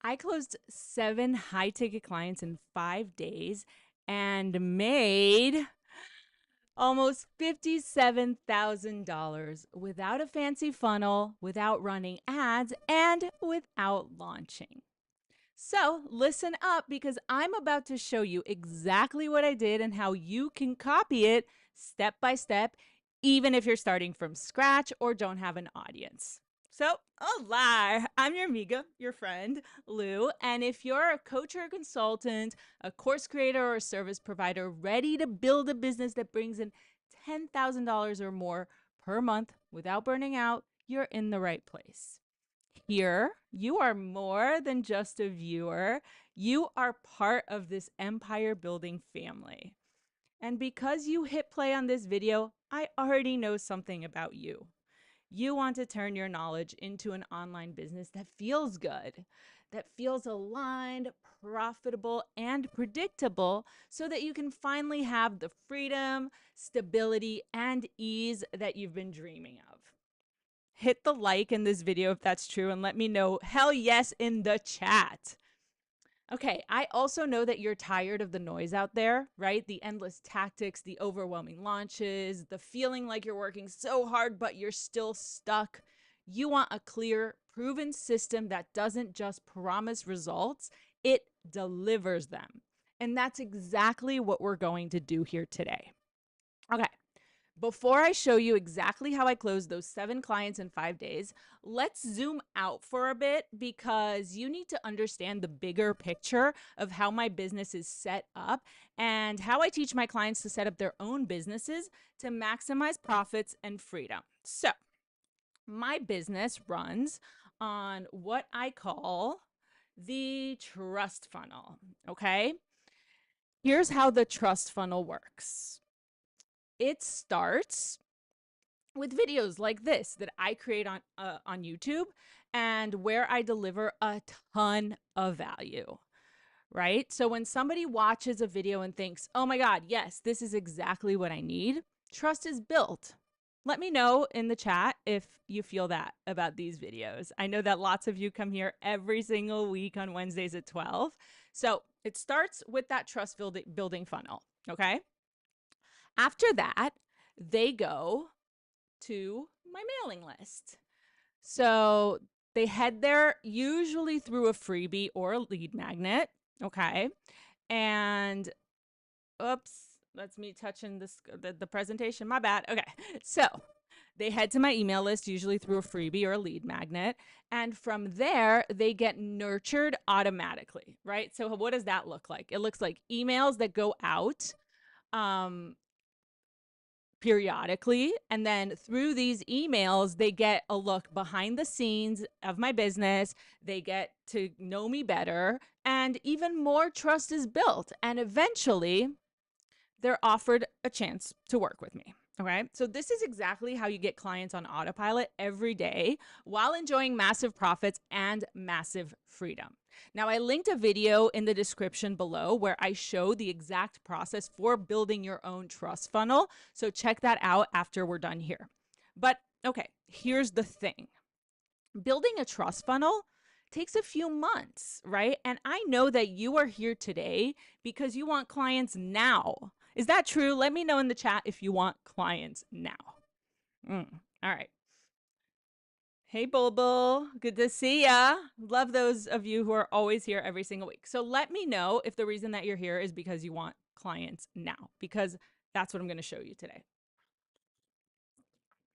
I closed 7 high ticket clients in 5 days and made almost $57,000 without a fancy funnel, without running ads, and without launching. So listen up because I'm about to show you exactly what I did and how you can copy it step by step, even if you're starting from scratch or don't have an audience. So, hola, I'm your amiga, your friend, Lou. And if you're a coach or a consultant, a course creator or a service provider ready to build a business that brings in $10,000 or more per month without burning out, you're in the right place. Here, you are more than just a viewer. You are part of this empire building family. And because you hit play on this video, I already know something about you. You want to turn your knowledge into an online business that feels good, that feels aligned, profitable, and predictable so that you can finally have the freedom, stability, and ease that you've been dreaming of. Hit the like in this video if that's true and let me know hell yes in the chat. Okay, I also know that you're tired of the noise out there, right? The endless tactics, the overwhelming launches, the feeling like you're working so hard but you're still stuck. You want a clear, proven system that doesn't just promise results, it delivers them. And that's exactly what we're going to do here today. Okay, before I show you exactly how I closed those 7 clients in 5 days, let's zoom out for a bit because you need to understand the bigger picture of how my business is set up and how I teach my clients to set up their own businesses to maximize profits and freedom. So, my business runs on what I call the trust funnel. Okay, here's how the trust funnel works. It starts with videos like this that I create on YouTube and where I deliver a ton of value, right? So when somebody watches a video and thinks, "Oh my god, yes, this is exactly what I need." Trust is built. Let me know in the chat if you feel that about these videos. I know that lots of you come here every single week on Wednesdays at 12. So, it starts with that trust building funnel, okay? After that, they go to my mailing list. So they head there usually through a freebie or a lead magnet. Okay. And oops, that's me touching the presentation. My bad. Okay. So they head to my email list, usually through a freebie or a lead magnet. And from there, they get nurtured automatically, right? So what does that look like? It looks like emails that go out um, periodically. And then through these emails, they get a look behind the scenes of my business. They get to know me better, and even more trust is built. And eventually, they're offered a chance to work with me. Okay. So, this is exactly how you get clients on autopilot every day while enjoying massive profits and massive freedom. Now, I linked a video in the description below where I show the exact process for building your own trust funnel. So, check that out after we're done here. But okay, here's the thing, building a trust funnel takes a few months, right? And I know that you are here today because you want clients now. Is that true? Let me know in the chat if you want clients now. All right. Hey, Bulbul. Good to see ya. Love those of you who are always here every single week. So let me know if the reason that you're here is because you want clients now, because that's what I'm going to show you today.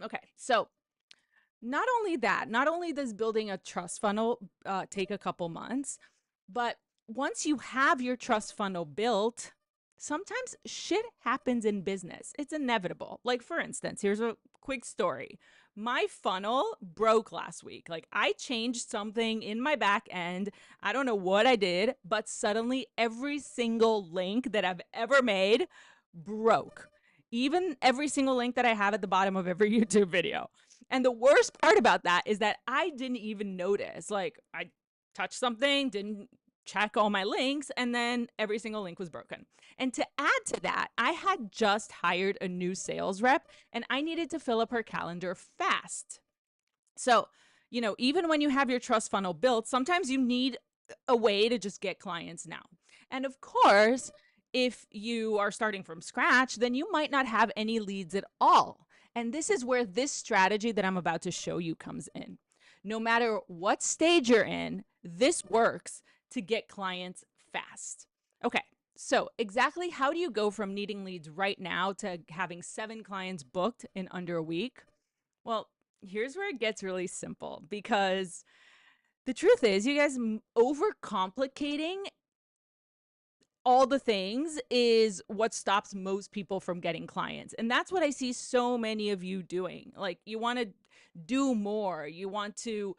Okay. So not only does building a trust funnel take a couple months, but once you have your trust funnel built, sometimes shit happens in business. It's inevitable. Like, for instance, here's a quick story. My funnel broke last week. Like, I changed something in my back end. I don't know what I did, but suddenly every single link that I've ever made broke. Even every single link that I have at the bottom of every YouTube video. And the worst part about that is that I didn't even notice. Like, I touched something, didn't check all my links, and then every single link was broken. And to add to that, I had just hired a new sales rep and I needed to fill up her calendar fast. So, even when you have your trust funnel built, sometimes you need a way to just get clients now. And of course, if you are starting from scratch, then you might not have any leads at all. And this is where this strategy that I'm about to show you comes in. No matter what stage you're in, this works to get clients fast. Okay, so exactly how do you go from needing leads right now to having 7 clients booked in under a week? Well, here's where it gets really simple, because the truth is, you guys overcomplicating all the things is what stops most people from getting clients. And that's what I see so many of you doing. Like, you want to do more, you want to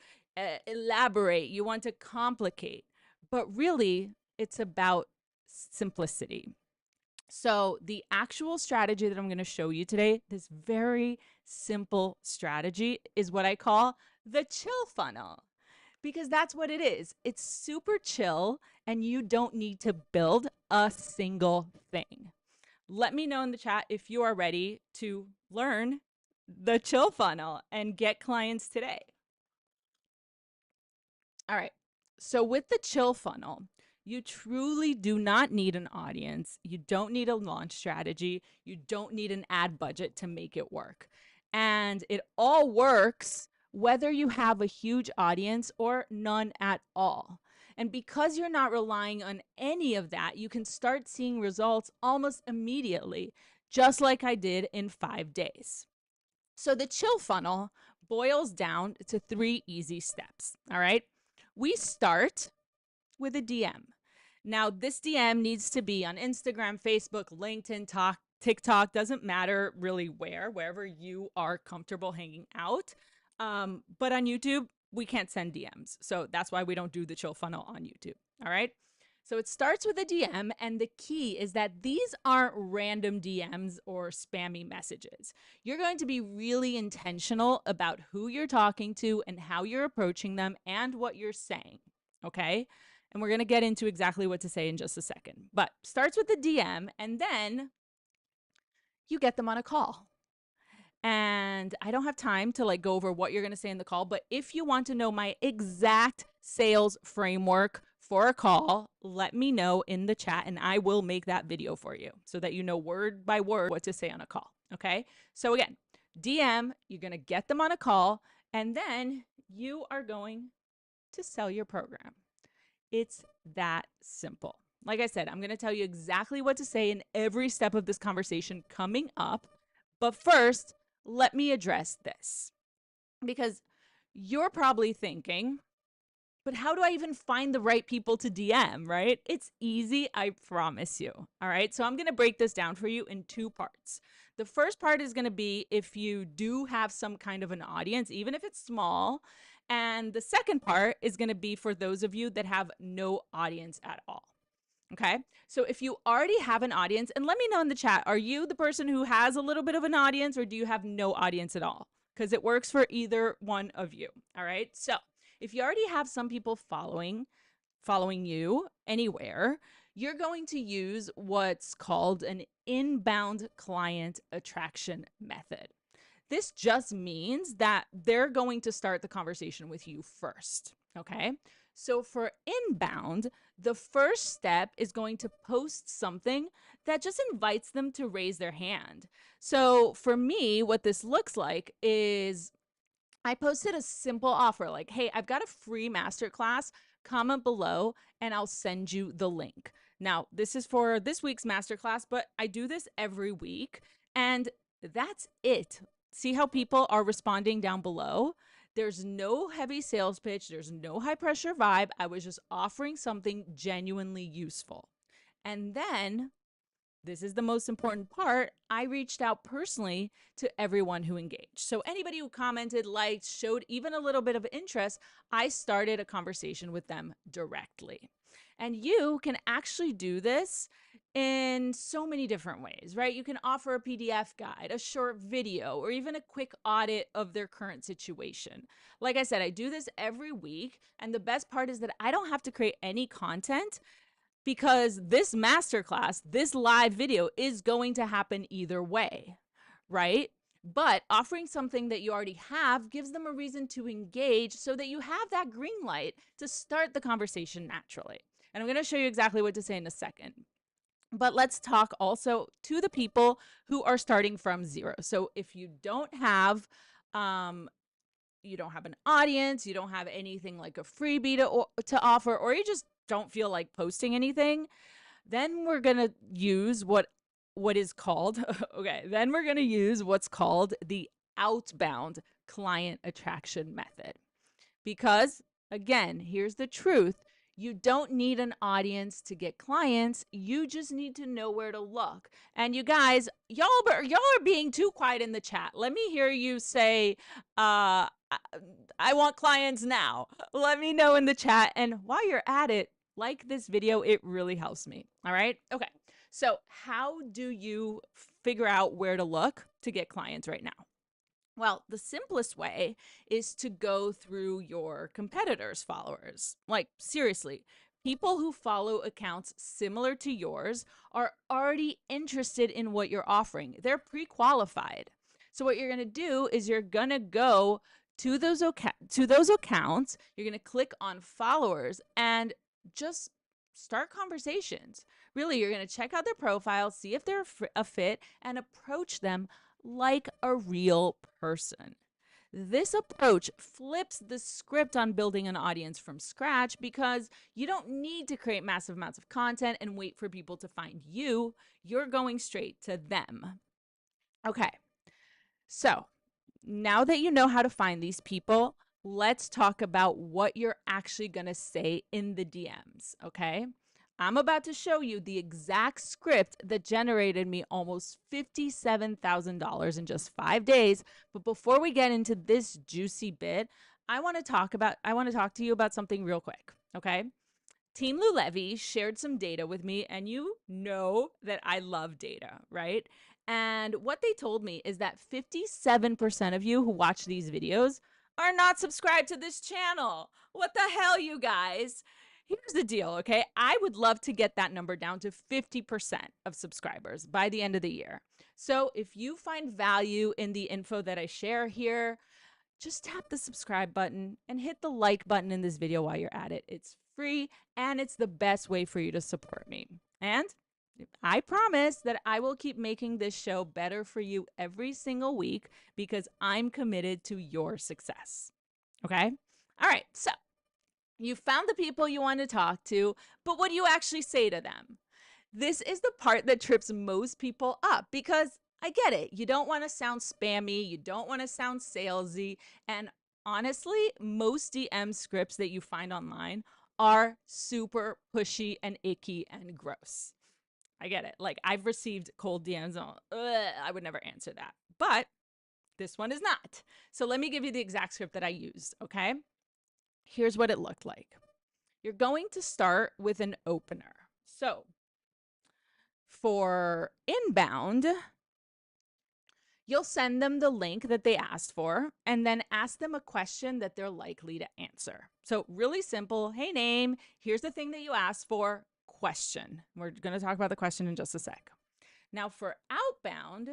elaborate, you want to complicate. But really, it's about simplicity. So, the actual strategy that I'm going to show you today, this very simple strategy, is what I call the chill funnel, because that's what it is. It's super chill and you don't need to build a single thing. Let me know in the chat if you are ready to learn the chill funnel and get clients today. All right. So with the chill funnel, you truly do not need an audience. You don't need a launch strategy. You don't need an ad budget to make it work. And it all works whether you have a huge audience or none at all. And because you're not relying on any of that, you can start seeing results almost immediately, just like I did in 5 days. So the chill funnel boils down to 3 easy steps. All right. We start with a DM. Now, this DM needs to be on Instagram, Facebook, LinkedIn, TikTok, doesn't matter really wherever you are comfortable hanging out. But on YouTube, we can't send DMs. So that's why we don't do the chill funnel on YouTube. All right. So it starts with a DM, and the key is that these aren't random DMs or spammy messages. You're going to be really intentional about who you're talking to and how you're approaching them and what you're saying. Okay. And we're going to get into exactly what to say in just a second. But starts with the DM, and then you get them on a call. And I don't have time to go over what you're going to say in the call, but if you want to know my exact sales framework for a call, let me know in the chat and I will make that video for you so that you know word by word what to say on a call. Okay. So again, DM, you're going to get them on a call, and then you are going to sell your program. It's that simple. Like I said, I'm going to tell you exactly what to say in every step of this conversation coming up. But first, let me address this, because you're probably thinking, but how do I even find the right people to DM, right? It's easy, I promise you. All right. So I'm going to break this down for you in 2 parts. The first part is going to be if you do have some kind of an audience, even if it's small. And the second part is going to be for those of you that have no audience at all. Okay. So if you already have an audience, and let me know in the chat, are you the person who has a little bit of an audience, or do you have no audience at all? Because it works for either one of you. All right. So if you already have some people following you anywhere, you're going to use what's called an inbound client attraction method. This just means that they're going to start the conversation with you first. Okay. So for inbound, the first step is going to post something that just invites them to raise their hand. So for me, what this looks like is I posted a simple offer like, hey, I've got a free masterclass. Comment below and I'll send you the link. Now, this is for this week's masterclass, but I do this every week, and that's it. See how people are responding down below? There's no heavy sales pitch. There's no high pressure vibe. I was just offering something genuinely useful. And then, this is the most important part, I reached out personally to everyone who engaged. So anybody who commented, liked, showed even a little bit of interest, I started a conversation with them directly. And you can actually do this in so many different ways, right? You can offer a PDF guide, a short video, or even a quick audit of their current situation. Like I said, I do this every week. And the best part is that I don't have to create any content, because this masterclass, this live video is going to happen either way, right? But offering something that you already have gives them a reason to engage so that you have that green light to start the conversation naturally. And I'm going to show you exactly what to say in a second. But let's talk also to the people who are starting from zero. So if you don't have an audience, you don't have anything like a freebie to offer, or you just don't feel like posting anything, then we're going to use what is called then we're going to use what's called the outbound client attraction method. Because again, here's the truth. You don't need an audience to get clients. You just need to know where to look. And you guys, y'all are being too quiet in the chat. Let me hear you say, I want clients now. Let me know in the chat. And while you're at it, like this video, it really helps me. All right. Okay. So how do you figure out where to look to get clients right now? Well, the simplest way is to go through your competitors' followers. Like, seriously, people who follow accounts similar to yours are already interested in what you're offering. They're pre-qualified. So what you're going to do is you're going to go to those accounts, you're going to click on followers and just start conversations. Really, you're going to check out their profile, see if they're a fit, and approach them like a real person. This approach flips the script on building an audience from scratch because you don't need to create massive amounts of content and wait for people to find you. You're going straight to them. Okay, so now that you know how to find these people, let's talk about what you're actually going to say in the DMs, okay? I'm about to show you the exact script that generated me almost $57,000 in just 5 days. But before we get into this juicy bit, I want to talk to you about something real quick, okay? Team Lou Levy shared some data with me, and you know that I love data, right? And what they told me is that 57% of you who watch these videos are not subscribed to this channel. What the hell, you guys? Here's the deal, okay? I would love to get that number down to 50% of subscribers by the end of the year. So if you find value in the info that I share here, just tap the subscribe button and hit the like button in this video while you're at it. It's free and it's the best way for you to support me. And I promise that I will keep making this show better for you every single week because I'm committed to your success. Okay? All right, so you found the people you want to talk to, but what do you actually say to them? This is the part that trips most people up because I get it. You don't want to sound spammy. You don't want to sound salesy. And honestly, most DM scripts that you find online are super pushy and icky and gross. I get it. Like, I've received cold DMs. I would never answer that. But this one is not. So let me give you the exact script that I used, okay? Here's what it looked like. You're going to start with an opener. So for inbound, you'll send them the link that they asked for and then ask them a question that they're likely to answer. So really simple. Hey, name, here's the thing that you asked for. Question. We're going to talk about the question in just a sec. Now for outbound,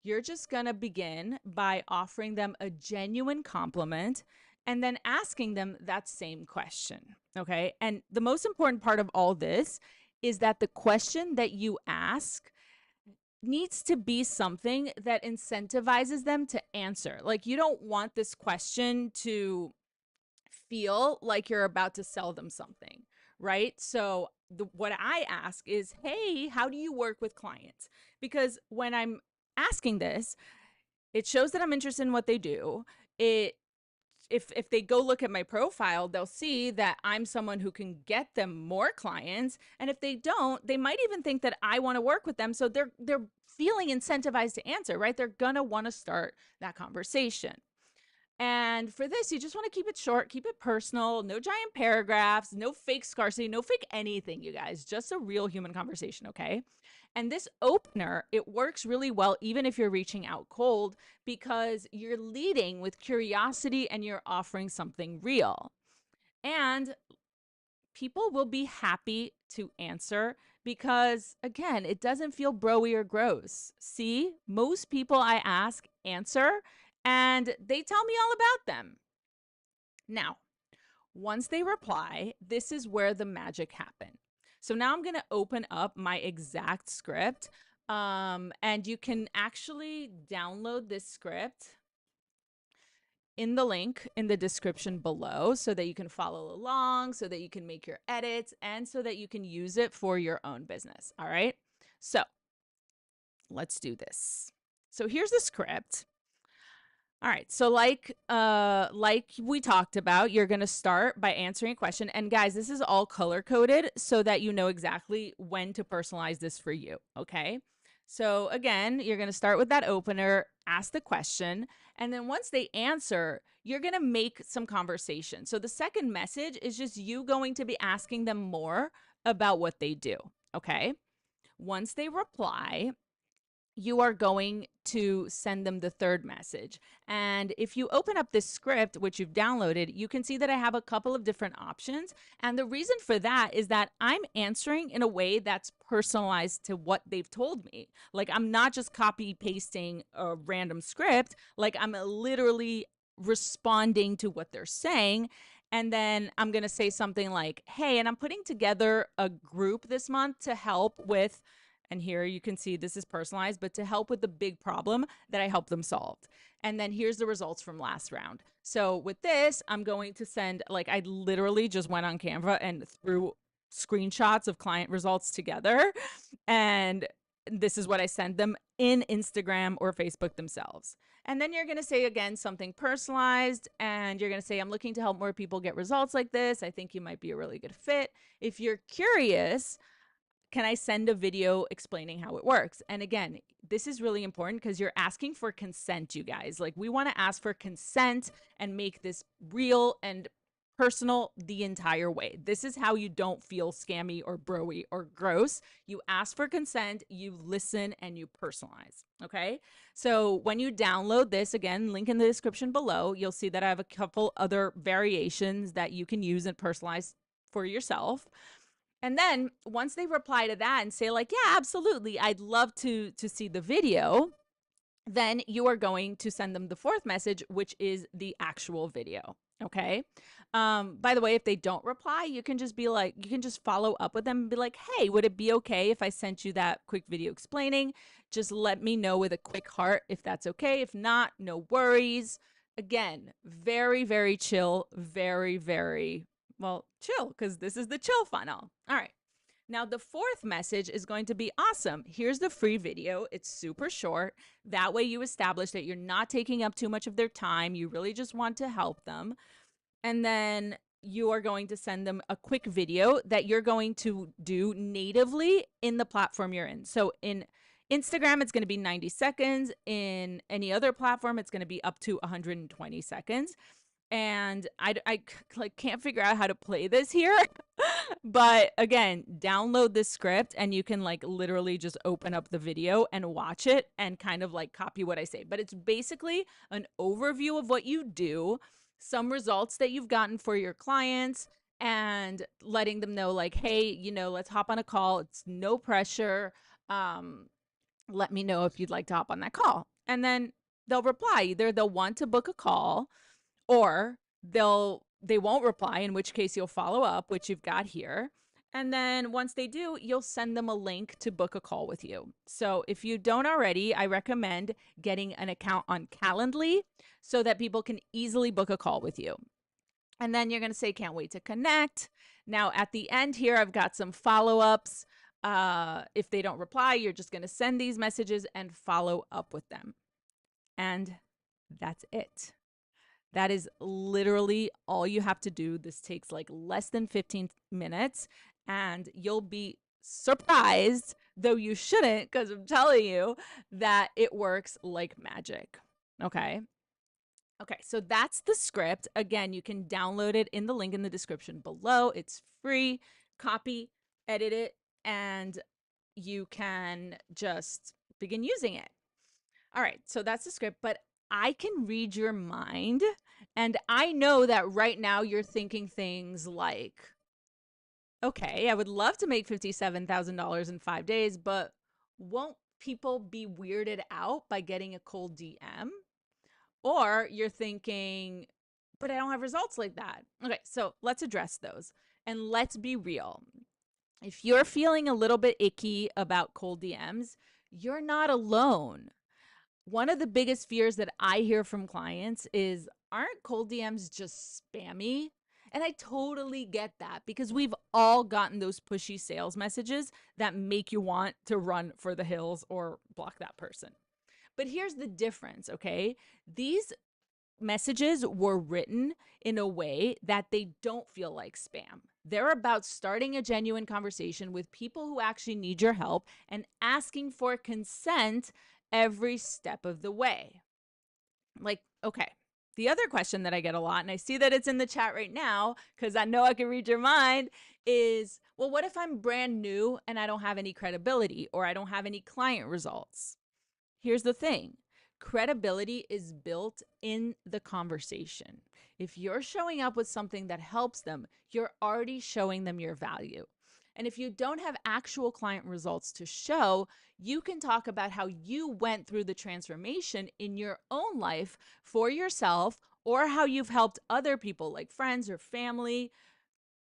you're just going to begin by offering them a genuine compliment and then asking them that same question, okay? And the most important part of all this is that the question that you ask needs to be something that incentivizes them to answer. Like, you don't want this question to feel like you're about to sell them something, right? So what I ask is, hey, how do you work with clients? Because when I'm asking this, it shows that I'm interested in what they do. If they go look at my profile, they'll see that I'm someone who can get them more clients. And if they don't, they might even think that I want to work with them. So they're feeling incentivized to answer, right? They're going to want to start that conversation. And for this, you just want to keep it short, keep it personal, no giant paragraphs, no fake scarcity, no fake anything, you guys, just a real human conversation, okay? And this opener, it works really well even if you're reaching out cold because you're leading with curiosity and you're offering something real. And people will be happy to answer because, again, it doesn't feel broy or gross. See, most people I ask answer and they tell me all about them. Now, once they reply, this is where the magic happens. So now I'm going to open up my exact script. And you can actually download this script in the link in the description below so that you can follow along, so that you can make your edits, and so that you can use it for your own business. All right. So let's do this. So here's the script. All right. So like we talked about, you're going to start by answering a question. And guys, this is all color coded so that you know exactly when to personalize this for you, okay? So again, you're going to start with that opener, ask the question, and then once they answer, you're going to make some conversation. So the second message is just you going to be asking them more about what they do, okay? Once they reply, you are going to send them the third message. And if you open up this script, which you've downloaded, you can see that I have a couple of different options. And the reason for that is that I'm answering in a way that's personalized to what they've told me. Like, I'm not just copy pasting a random script, like, I'm literally responding to what they're saying. And then I'm going to say something like, hey, and I'm putting together a group this month to help with, and here you can see this is personalized, but to help with the big problem that I help them solve. And then here's the results from last round. So with this, I'm going to send, like, I literally just went on Canva and threw screenshots of client results together. And this is what I send them in Instagram or Facebook themselves. And then you're going to say, again, something personalized. And you're going to say, I'm looking to help more people get results like this. I think you might be a really good fit. If you're curious, can I send a video explaining how it works? And again, this is really important because you're asking for consent, you guys. Like, we want to ask for consent and make this real and personal the entire way. This is how you don't feel scammy or broy or gross. You ask for consent, you listen, and you personalize. Okay. So when you download this, again, link in the description below, you'll see that I have a couple other variations that you can use and personalize for yourself. And then once they reply to that and say, like, yeah, absolutely, I'd love to see the video, then you are going to send them the fourth message, which is the actual video. Okay. By the way, if they don't reply, you can just be like, you can just follow up with them and be like, hey, would it be okay if I sent you that quick video explaining? Just let me know with a quick heart if that's okay. If not, no worries. Again, very, very chill, very, very, well, chill, because this is the chill funnel. All right. Now, the fourth message is going to be awesome. Here's the free video. It's super short. That way you establish that you're not taking up too much of their time. You really just want to help them. And then you are going to send them a quick video that you're going to do natively in the platform you're in. So in Instagram, it's going to be 90 seconds. In any other platform, it's going to be up to 120 seconds. And I like can't figure out how to play this here. But again, download this script and you can like literally just open up the video and watch it and kind of like copy what I say. But it's basically an overview of what you do, some results that you've gotten for your clients, and letting them know like, hey, you know, let's hop on a call. It's no pressure. Let me know if you'd like to hop on that call. And then they'll reply. Either they'll want to book a call, or they won't reply, in which case you'll follow up, which you've got here. And then once they do, you'll send them a link to book a call with you. So if you don't already, I recommend getting an account on Calendly so that people can easily book a call with you. And then you're going to say, can't wait to connect. Now at the end here, I've got some follow-ups. If they don't reply, you're just going to send these messages and follow up with them. And that's it. That is literally all you have to do. This takes like less than 15 minutes and you'll be surprised, though you shouldn't, because I'm telling you that it works like magic. Okay. Okay, so that's the script. Again, you can download it in the link in the description below. It's free. Copy, edit it, and you can just begin using it. All right, so that's the script, but I can read your mind. And I know that right now you're thinking things like, Okay, I would love to make $57,000 in 5 days, but won't people be weirded out by getting a cold DM? Or you're thinking, but I don't have results like that. Okay, so let's address those and let's be real. If you're feeling a little bit icky about cold DMs, you're not alone. One of the biggest fears that I hear from clients is, aren't cold DMs just spammy? And I totally get that because we've all gotten those pushy sales messages that make you want to run for the hills or block that person. But here's the difference, okay? These messages were written in a way that they don't feel like spam. They're about starting a genuine conversation with people who actually need your help and asking for consent every step of the way. Like, okay. The other question that I get a lot, and I see that it's in the chat right now because I know I can read your mind, is, well, what if I'm brand new and I don't have any credibility or I don't have any client results? Here's the thing, credibility is built in the conversation. If you're showing up with something that helps them, you're already showing them your value. And if you don't have actual client results to show, you can talk about how you went through the transformation in your own life for yourself, or how you've helped other people like friends or family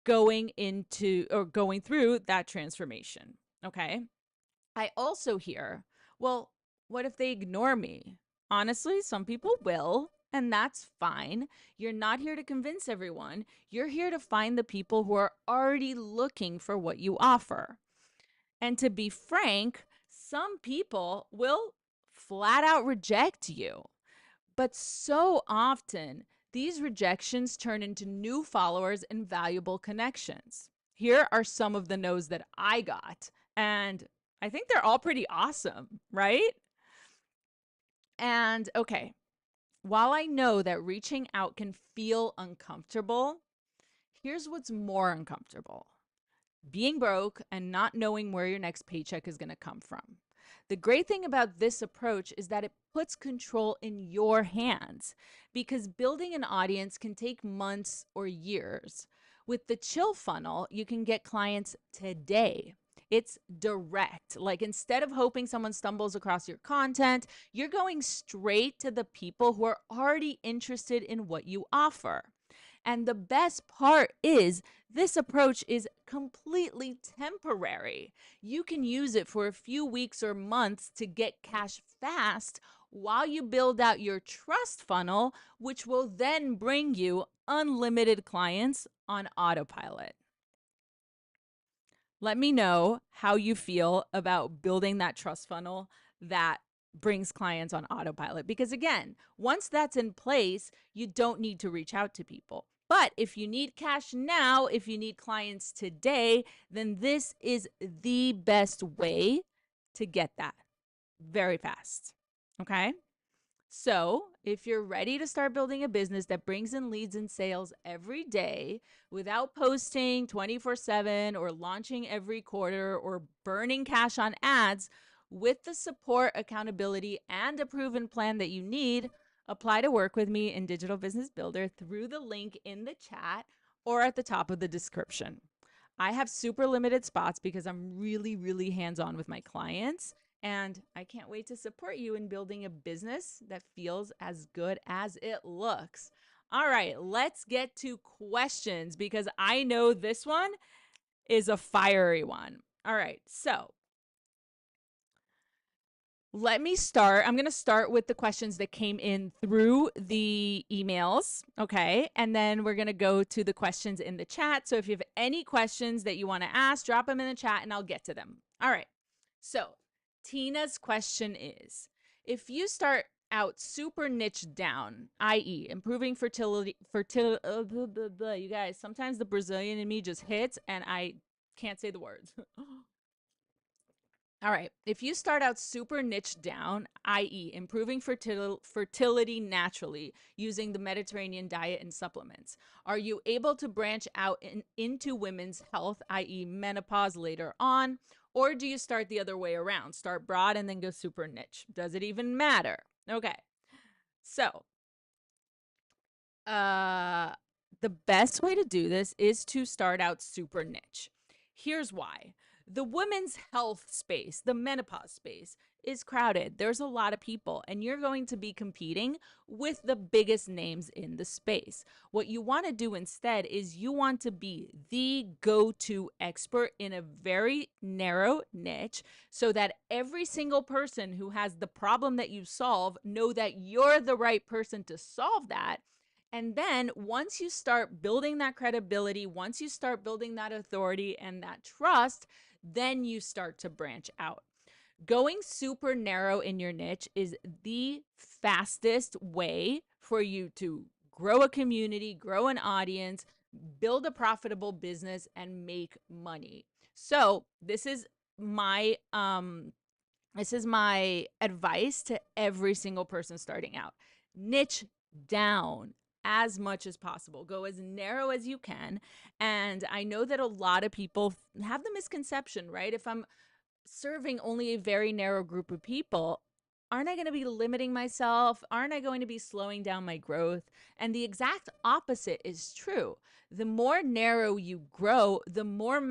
going into or going through that transformation. Okay. I also hear, well, what if they ignore me? Honestly, some people will, and that's fine. You're not here to convince everyone. You're here to find the people who are already looking for what you offer. And to be frank, some people will flat out reject you. But so often, these rejections turn into new followers and valuable connections. Here are some of the no's that I got. And I think they're all pretty awesome, right? And okay, while I know that reaching out can feel uncomfortable, here's what's more uncomfortable: being broke and not knowing where your next paycheck is going to come from. The great thing about this approach is that it puts control in your hands, because building an audience can take months or years. With the chill funnel, you can get clients today. It's direct. Like, instead of hoping someone stumbles across your content, you're going straight to the people who are already interested in what you offer. And the best part is, this approach is completely temporary. You can use it for a few weeks or months to get cash fast while you build out your trust funnel, which will then bring you unlimited clients on autopilot. Let me know how you feel about building that trust funnel that brings clients on autopilot. Because again, once that's in place, you don't need to reach out to people. But if you need cash now, if you need clients today, then this is the best way to get that very fast. Okay? So, if you're ready to start building a business that brings in leads and sales every day without posting 24/7 or launching every quarter or burning cash on ads, with the support, accountability, and a proven plan that you need, apply to work with me in Digital Business Builder through the link in the chat or at the top of the description. I have super limited spots because I'm really, really hands on with my clients. And I can't wait to support you in building a business that feels as good as it looks. All right, let's get to questions because I know this one is a fiery one. All right, so let me start. I'm going to start with the questions that came in through the emails. Okay. And then we're going to go to the questions in the chat. So if you have any questions that you want to ask, drop them in the chat and I'll get to them. All right. So Tina's question is, if you start out super niche down, i.e., improving fertility, you guys, sometimes the Brazilian in me just hits and I can't say the words. All right. If you start out super niche down, i.e., improving fertility naturally using the Mediterranean diet and supplements, are you able to branch out into women's health, i.e., menopause later on? Or do you start the other way around? Start broad and then go super niche. Does it even matter? Okay. So, the best way to do this is to start out super niche. Here's why. The women's health space, the menopause space, is crowded. There's a lot of people, and you're going to be competing with the biggest names in the space. What you want to do instead is you want to be the go to expert in a very narrow niche so that every single person who has the problem that you solve know that you're the right person to solve that. And then once you start building that credibility, once you start building that authority and that trust, then you start to branch out. Going super narrow in your niche is the fastest way for you to grow a community, grow an audience, build a profitable business, and make money. So this is my advice to every single person starting out. Niche down as much as possible. Go as narrow as you can. And I know that a lot of people have the misconception, right? If I'm serving only a very narrow group of people, aren't I going to be limiting myself? Aren't I going to be slowing down my growth? And the exact opposite is true. The more narrow you grow, the more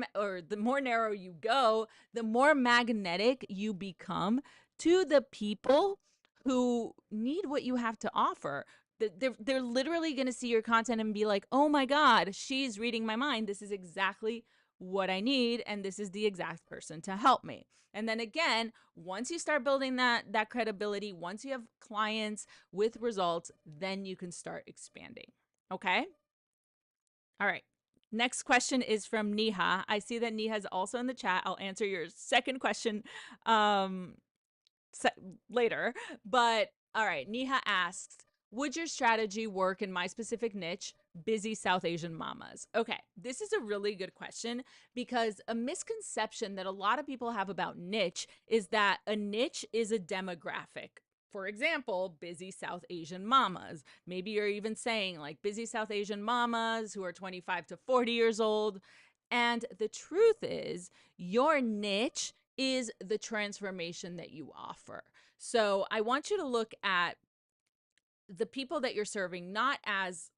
narrow you go, the more magnetic you become to the people who need what you have to offer. They're literally going to see your content and be like, "Oh my god, she's reading my mind. This is exactly what I need, and this is the exact person to help me." And then again, once you start building that credibility, once you have clients with results, then you can start expanding. Okay? All right. Next question is from Neha. I see that Neha is also in the chat. I'll answer your second question um, later. But all right, Neha asks, would your strategy work in my specific niche, busy South Asian mamas? Okay, this is a really good question because a misconception that a lot of people have about niche is that a niche is a demographic. For example, busy South Asian mamas. Maybe you're even saying like busy South Asian mamas who are 25 to 40 years old. And the truth is, your niche is the transformation that you offer. So I want you to look at the people that you're serving not as,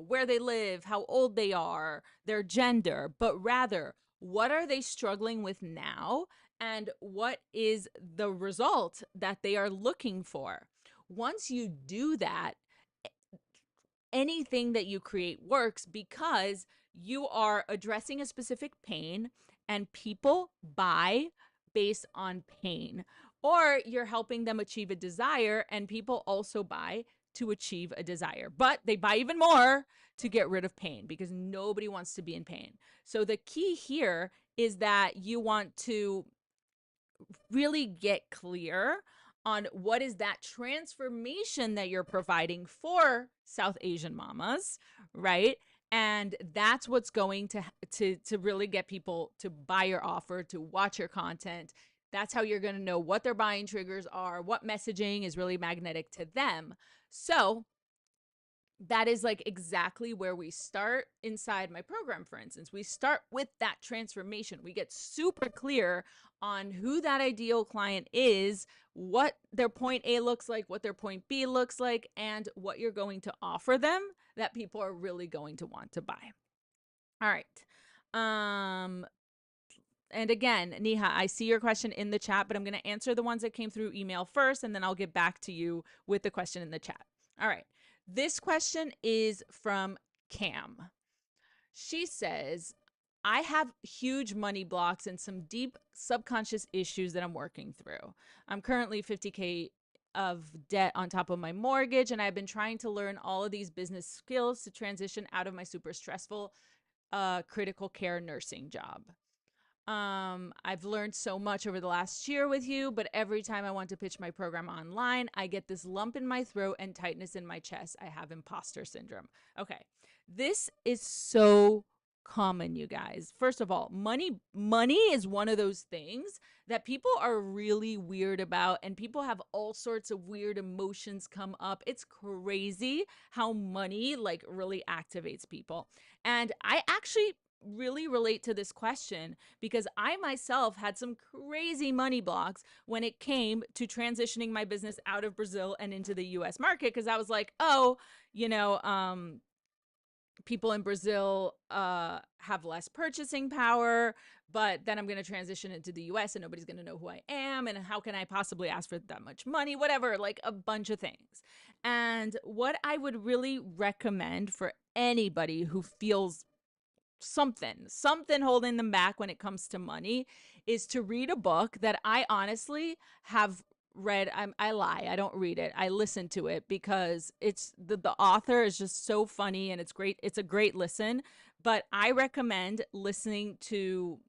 where they live, how old they are, their gender, but rather what are they struggling with now and what is the result that they are looking for. Once you do that, anything that you create works because you are addressing a specific pain and people buy based on pain, or you're helping them achieve a desire and people also buy to achieve a desire, but they buy even more to get rid of pain because nobody wants to be in pain. So the key here is that you want to really get clear on what is that transformation that you're providing for South Asian mamas, right? And that's what's going to really get people to buy your offer, to watch your content. That's how you're going to know what their buying triggers are, what messaging is really magnetic to them. So that is like exactly where we start inside my program. For instance, we start with that transformation. We get super clear on who that ideal client is, what their point A looks like, what their point B looks like, and what you're going to offer them that people are really going to want to buy. All right. And again, Neha, I see your question in the chat, but I'm going to answer the ones that came through email first, and then I'll get back to you with the question in the chat. All right. This question is from Cam. She says, I have huge money blocks and some deep subconscious issues that I'm working through. I'm currently 50K of debt on top of my mortgage, and I've been trying to learn all of these business skills to transition out of my super stressful critical care nursing job. I've learned so much over the last year with you, but every time I want to pitch my program online, I get this lump in my throat and tightness in my chest. I have imposter syndrome. Okay. This is so common, you guys. First of all, money is one of those things that people are really weird about, and people have all sorts of weird emotions come up. It's crazy how money like really activates people. And I actually really relate to this question because I myself had some crazy money blocks when it came to transitioning my business out of Brazil and into the US market, because I was like, oh, people in Brazil have less purchasing power, but then I'm going to transition into the US and nobody's going to know who I am. And how can I possibly ask for that much money? Whatever, like a bunch of things. And what I would really recommend for anybody who feels something holding them back when it comes to money is to read a book that I honestly have read. I lie, I don't read it, I listen to it because it's the author is just so funny and it's great. It's a great listen. But I recommend listening to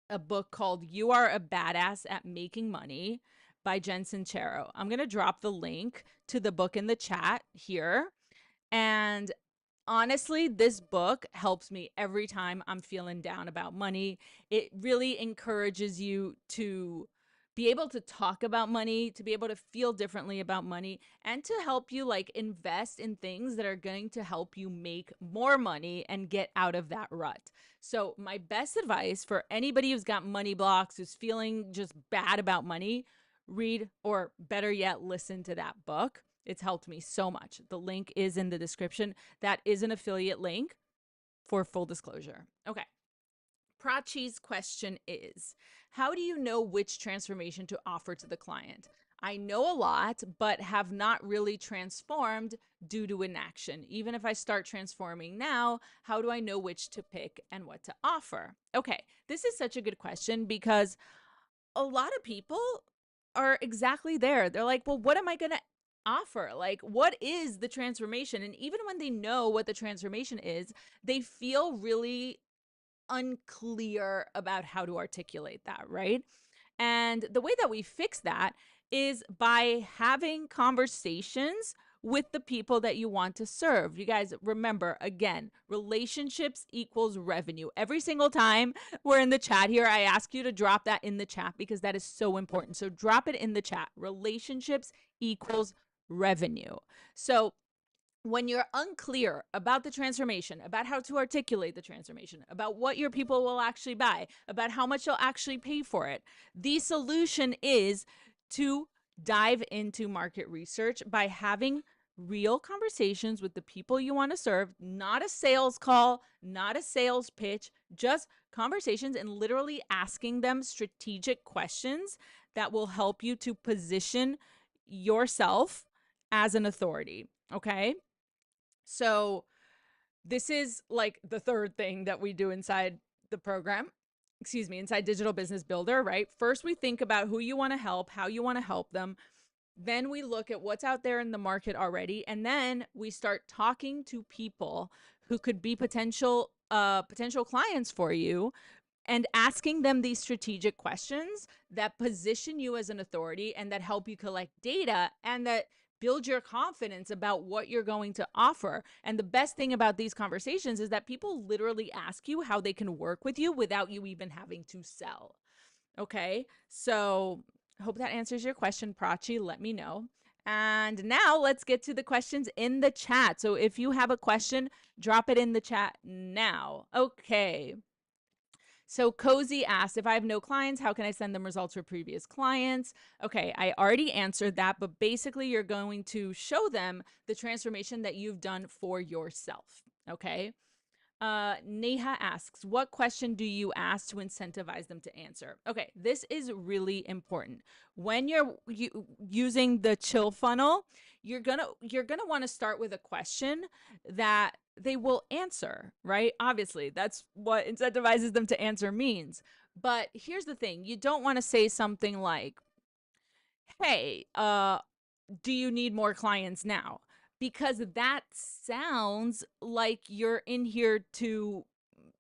a book called You Are a Badass at Making Money by Jen Sincero. I'm going to drop the link to the book in the chat here. And honestly, this book helps me every time I'm feeling down about money. It really encourages you to be able to talk about money, to be able to feel differently about money, and to help you like invest in things that are going to help you make more money and get out of that rut. So, my best advice for anybody who's got money blocks, who's feeling just bad about money, read, or better yet, listen to that book. It's helped me so much. The link is in the description. That is an affiliate link for full disclosure. Okay. Prachi's question is, how do you know which transformation to offer to the client? I know a lot, but have not really transformed due to inaction. Even if I start transforming now, how do I know which to pick and what to offer? Okay, this is such a good question because a lot of people are exactly there. They're like, well, what am I going to offer? Like, what is the transformation? And even when they know what the transformation is, they feel really unclear about how to articulate that, right? And the way that we fix that is by having conversations with the people that you want to serve. You guys remember, again, relationships equals revenue. Every single time we're in the chat here, I ask you to drop that in the chat because that is so important. So drop it in the chat. Relationships equals revenue. So when you're unclear about the transformation, about how to articulate the transformation, about what your people will actually buy, about how much they'll actually pay for it, the solution is to dive into market research by having real conversations with the people you want to serve, not a sales call, not a sales pitch, just conversations and literally asking them strategic questions that will help you to position yourself as an authority. Okay. So this is like the third thing that we do inside the program, excuse me, inside Digital Business Builder, right? First, we think about who you want to help, how you want to help them. Then we look at what's out there in the market already. And then we start talking to people who could be potential clients for you and asking them these strategic questions that position you as an authority and that help you collect data and that build your confidence about what you're going to offer. And the best thing about these conversations is that people literally ask you how they can work with you without you even having to sell. Okay, so hope that answers your question, Prachi. Let me know. And now let's get to the questions in the chat. So if you have a question, drop it in the chat now. Okay. So Cozy asked, if I have no clients, how can I send them results for previous clients? Okay, I already answered that, but basically you're going to show them the transformation that you've done for yourself. Okay. Neha asks, what question do you ask to incentivize them to answer? Okay, this is really important. When you're using the chill funnel, you're gonna want to start with a question that they will answer, right? Obviously, that's what incentivizes them to answer means. But here's the thing: you don't want to say something like, "Hey, do you need more clients now?" Because that sounds like you're in here to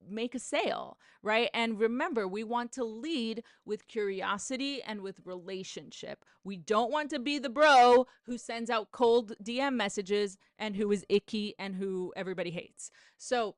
make a sale, right? And remember, we want to lead with curiosity and with relationship. We don't want to be the bro who sends out cold DM messages and who is icky and who everybody hates. So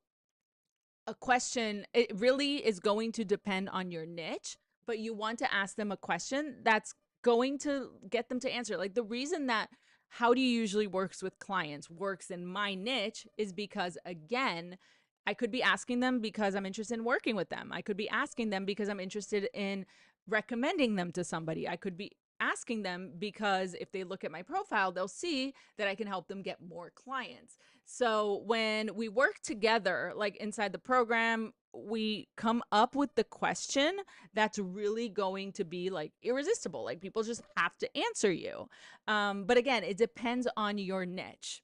a question, it really is going to depend on your niche, but you want to ask them a question that's going to get them to answer. Like the reason that how do you usually works with clients works in my niche is because, again, I could be asking them because I'm interested in working with them. I could be asking them because I'm interested in recommending them to somebody. I could be asking them because if they look at my profile, they'll see that I can help them get more clients. So when we work together, like inside the program, we come up with the question that's really going to be like irresistible. Like people just have to answer you. But again, it depends on your niche.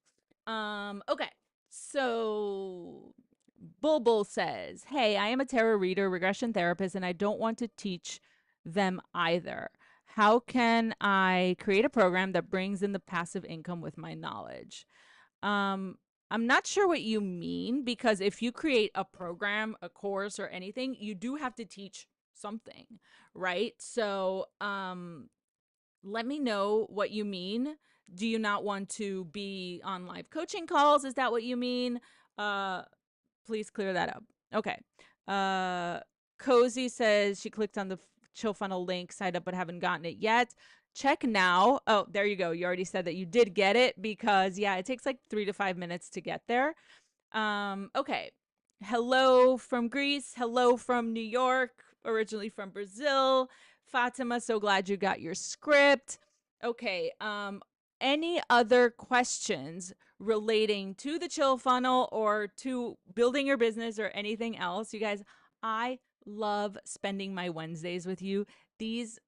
Okay. So Bulbul says, "Hey, I am a tarot reader, regression therapist, and I don't want to teach them either. How can I create a program that brings in the passive income with my knowledge?" Um, I'm not sure what you mean because if you create a program, a course, or anything, you do have to teach something, right? So, let me know what you mean. Do you not want to be on live coaching calls? Is that what you mean? Uh, Please clear that up. Okay. Uh, Cozy says she clicked on the Chill Funnel link, signed up but haven't gotten it yet. Check now. Oh, there you go. You already said that you did get it because, yeah, it takes like 3 to 5 minutes to get there. Okay. Hello from Greece. Hello from New York, originally from Brazil. Fatima, so glad you got your script. Okay. Any other questions relating to the Chill Funnel or to building your business or anything else? You guys, I love spending my Wednesdays with you. These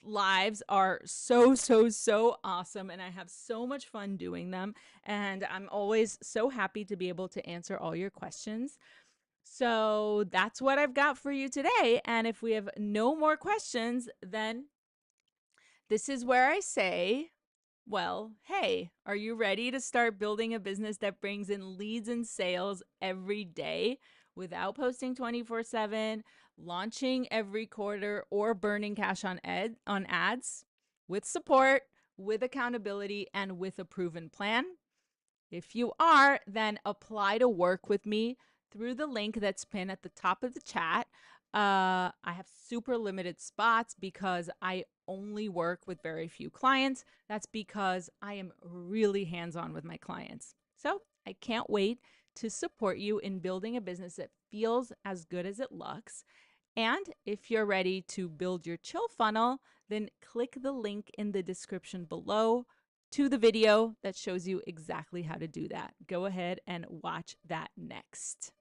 lives are so awesome and I have so much fun doing them, and I'm always so happy to be able to answer all your questions. So that's what I've got for you today, and if we have no more questions, then this is where I say, well, hey, are you ready to start building a business that brings in leads and sales every day without posting 24/7, launching every quarter, or burning cash on ads with support, with accountability, and with a proven plan? If you are, then apply to work with me through the link that's pinned at the top of the chat. I have super limited spots because I only work with very few clients. That's because I am really hands on with my clients. So I can't wait to support you in building a business that feels as good as it looks. And if you're ready to build your chill funnel, then click the link in the description below to the video that shows you exactly how to do that. Go ahead and watch that next.